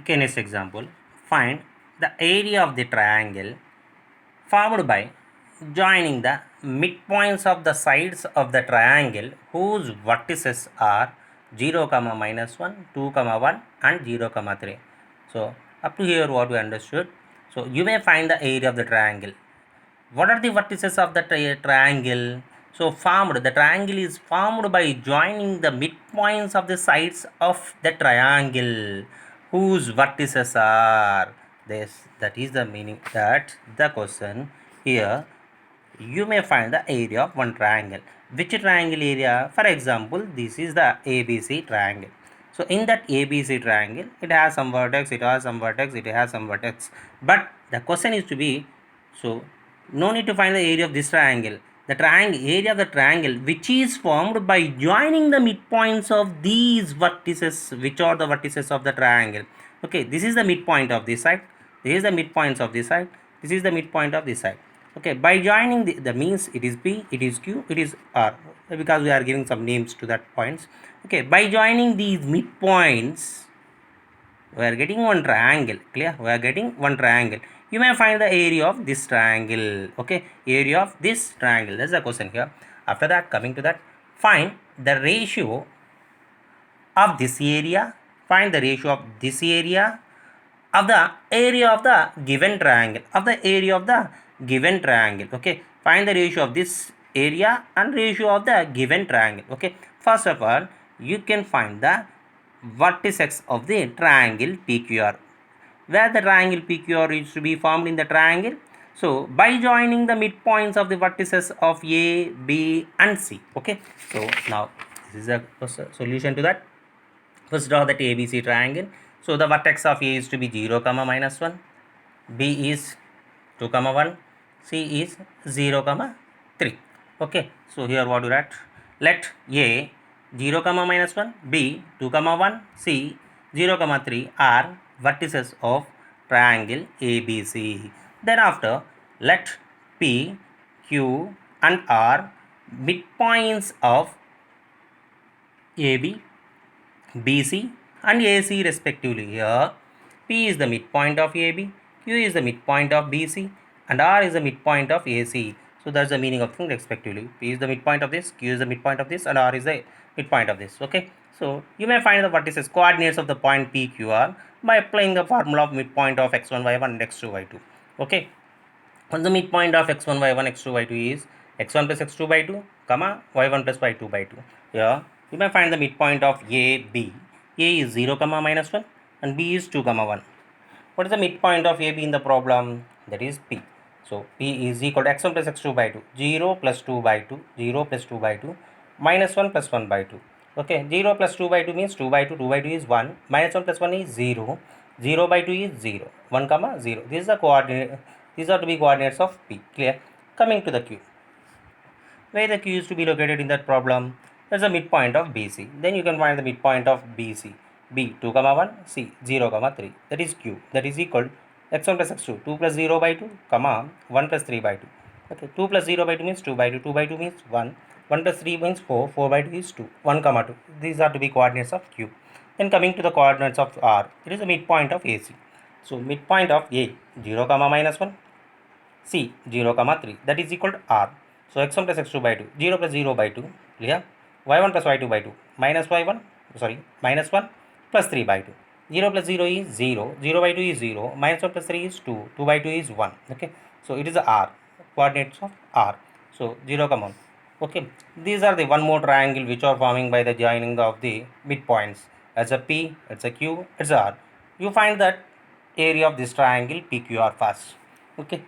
Okay, next example. Find the area of the triangle formed by joining the midpoints of the sides of the triangle whose vertices are 0, comma minus 1, 2, comma 1 and 0, comma 3. So, up to here what we understood. So, you may find the area of the triangle. What are the vertices of the triangle? So, the triangle is formed by joining the midpoints of the sides of the triangle whose vertices are this. That is the meaning that the question here. You may find the area of one triangle. Which triangle area? For example, this is the ABC triangle. So in that ABC triangle, it has some vertex, it has some vertex, it has some vertex. But the question is to be, so no need to find the area of this triangle. The triangle area of the triangle which is formed by joining the midpoints of these vertices, which are the vertices of the triangle. Okay, this is the midpoint of this side. This is the midpoints of this side. This is the midpoint of this side. Okay, by joining the means it is P, it is Q, it is R, because we are giving some names to that points. Okay, by joining these midpoints we are getting one triangle. Clear? We are getting one triangle. You may find the area of this triangle. Okay, area of this triangle. That's the question here. After that, coming to that, find the ratio of this area. Find the ratio of this area of the area of the given triangle. Of the area of the given triangle. Okay, find the ratio of this area and ratio of the given triangle. Okay, first of all, you can find the vertices of the triangle PQR, where the triangle PQR is to be formed in the triangle. So by joining the midpoints of the vertices of A, B and C. Okay, so now this is a solution to that. First draw that ABC triangle. So the vertex of A is to be 0, comma minus 1, B is 2, comma 1, C is 0, comma 3. Okay, so here what do write? Let A 0, comma minus 1, B 2, comma 1, C 0, comma 3 are vertices of triangle ABC. Then after, let P, Q and R midpoints of AB, BC and AC respectively. Here P is the midpoint of AB, Q is the midpoint of BC and R is the midpoint of AC. So that's the meaning of thing respectively. P is the midpoint of this, Q is the midpoint of this and R is the midpoint of this. Okay. So you may find the vertices coordinates of the point PQR by applying the formula of midpoint of x1, y1 and x2, y2. Okay. And the midpoint of x1, y1, x2, y2 is x1 plus x2 by 2, comma y1 plus y2 by 2. Here you may find the midpoint of A, B. A is 0, comma minus 1 and B is 2, comma 1. What is the midpoint of AB in the problem? That is P. So P is equal to x1 plus x2 by 2, 0 plus 2 by 2, 0 plus 2 by 2, minus 1 plus 1 by 2. Okay, 0 plus 2 by 2 means 2 by 2, 2 by 2 is 1, minus 1 plus 1 is 0, 0 by 2 is 0, 1 comma 0. This is the coordinate, these are to be coordinates of P. Clear? Coming to the Q. Where the Q is to be located in that problem? That's the midpoint of BC. Then you can find the midpoint of BC. B 2, comma 1, C 0, comma 3. That is Q. That is equal x1 plus x2, 2 plus 0 by 2, comma 1 plus 3 by 2. Okay, 2 plus 0 by 2 means 2 by 2, 2 by 2 means 1, 1 plus 3 means 4, 4 by 2 is 2, 1 comma 2. These are to be coordinates of Q. Then coming to the coordinates of R, it is the midpoint of AC. So midpoint of A 0, comma minus 1, C 0, comma 3, that is equal to R. So x1 plus x2 by 2, 0 plus 0 by 2, clear? Y1 plus y2 by 2, minus y1, sorry, minus 1 plus 3 by 2. 0 plus 0 is 0, 0 by 2 is 0, minus 1 plus 3 is 2, 2 by 2 is 1. Okay, so it is the R, coordinates of R. So 0, comma 1. Okay, these are the one more triangle which are forming by the joining of the midpoints. As a P, it's a Q, it's a R. You find that area of this triangle PQR first. Okay,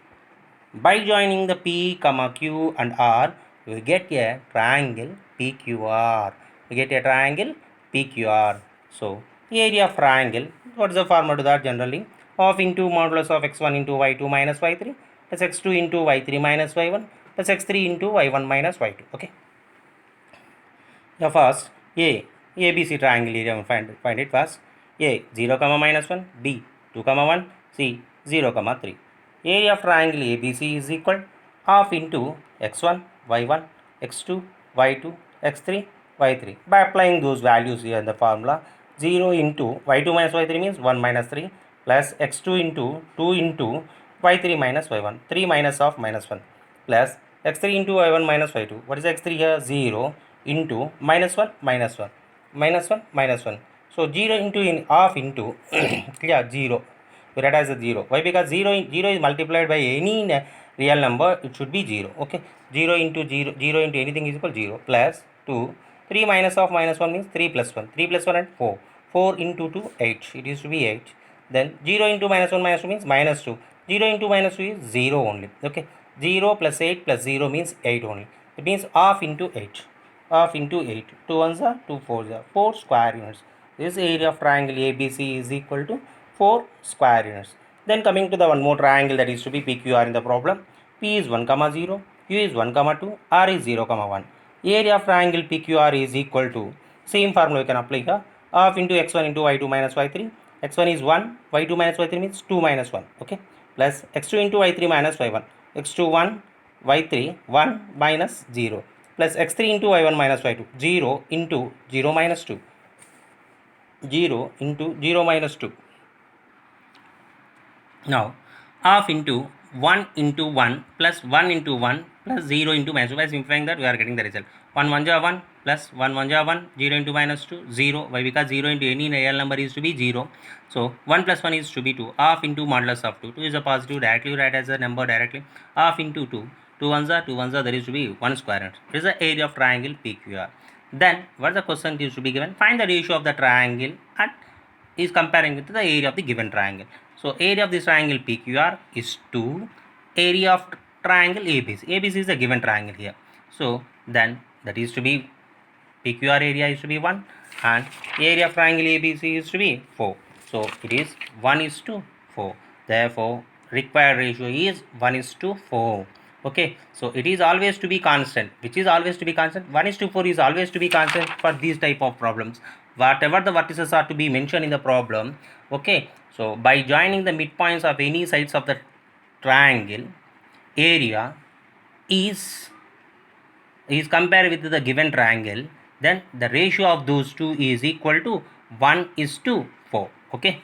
by joining the P, comma Q and R, we get a triangle PQR. We get a triangle PQR. So, area of triangle, what is the formula to that generally? Of into modulus of x1 into y2 minus y3 plus x2 into y3 minus y1 plus x3 into y1 minus y2. Okay. The first ABC triangle area, find it first. A 0, comma minus 1, B 2, comma 1, C 0, comma 3. Area of triangle ABC is equal half into x1, y1, x2, y2, x3, y3. By applying those values here in the formula, 0 into y2 minus y3 means 1 minus 3 plus x2 into 2 into y3 minus y1, 3 minus of minus 1 plus x3 into y1 minus y2. What is x3 here? 0 into minus 1 minus 1 minus 1 minus 1. So 0 into in half into yeah 0. We write as a 0. Why? Because 0 is multiplied by any real number, it should be 0. Okay, 0 into 0, 0 into anything is equal 0 plus 2. 3 minus of minus 1 means 3 plus 1. 3 plus 1 and 4. 4 into 2, 8. It used to be 8. Then 0 into minus 1 minus 2 means minus 2. 0 into minus 2 is 0 only. Okay, 0 plus 8 plus 0 means 8 only. It means half into 8. Half into 8. 2 ones are 2 fours are 4 square units. This area of triangle ABC is equal to 4 square units. Then coming to the one more triangle that is to be PQR in the problem. P is 1 comma 0, Q is 1 comma 2, R is 0 comma 1. Area of triangle PQR is equal to, same formula we can apply here, half into x1 into y2 minus y3. x1 is 1, y2 minus y3 means 2 minus 1. Okay, plus x2 into y3 minus y1. x2 1, y3 1 minus 0 plus x3 into y1 minus y2. 0 into 0 minus 2. 0 into 0 minus 2. Now, half into 1 into 1 plus 1 into 1 plus 0 into minus 2. By simplifying that, we are getting the result. 1 1 ja 1 plus 1 1 ja 1, 0 into minus 2, 0. Why? Because 0 into any real number is to be 0. So, 1 plus 1 is to be 2. Half into modulus of 2. 2 is a positive, directly write as a number directly. Half into 2. 2 ones are 2 ones are, there is to be 1 square root. This is the area of triangle PQR. Then, what the question is to be given? Find the ratio of the triangle and is comparing with the area of the given triangle. So area of this triangle PQR is 2, area of triangle ABC. ABC is the given triangle here. So then that is to be PQR area is to be 1 and area of triangle ABC is to be 4. So it is 1 is to 4. Therefore required ratio is 1 is to 4. Okay, so it is always to be constant. Which is always to be constant? 1 is to 4 is always to be constant for these type of problems. Whatever the vertices are to be mentioned in the problem. Okay, so by joining the midpoints of any sides of the triangle, area is compared with the given triangle, then the ratio of those two is equal to 1 is to 4. Okay.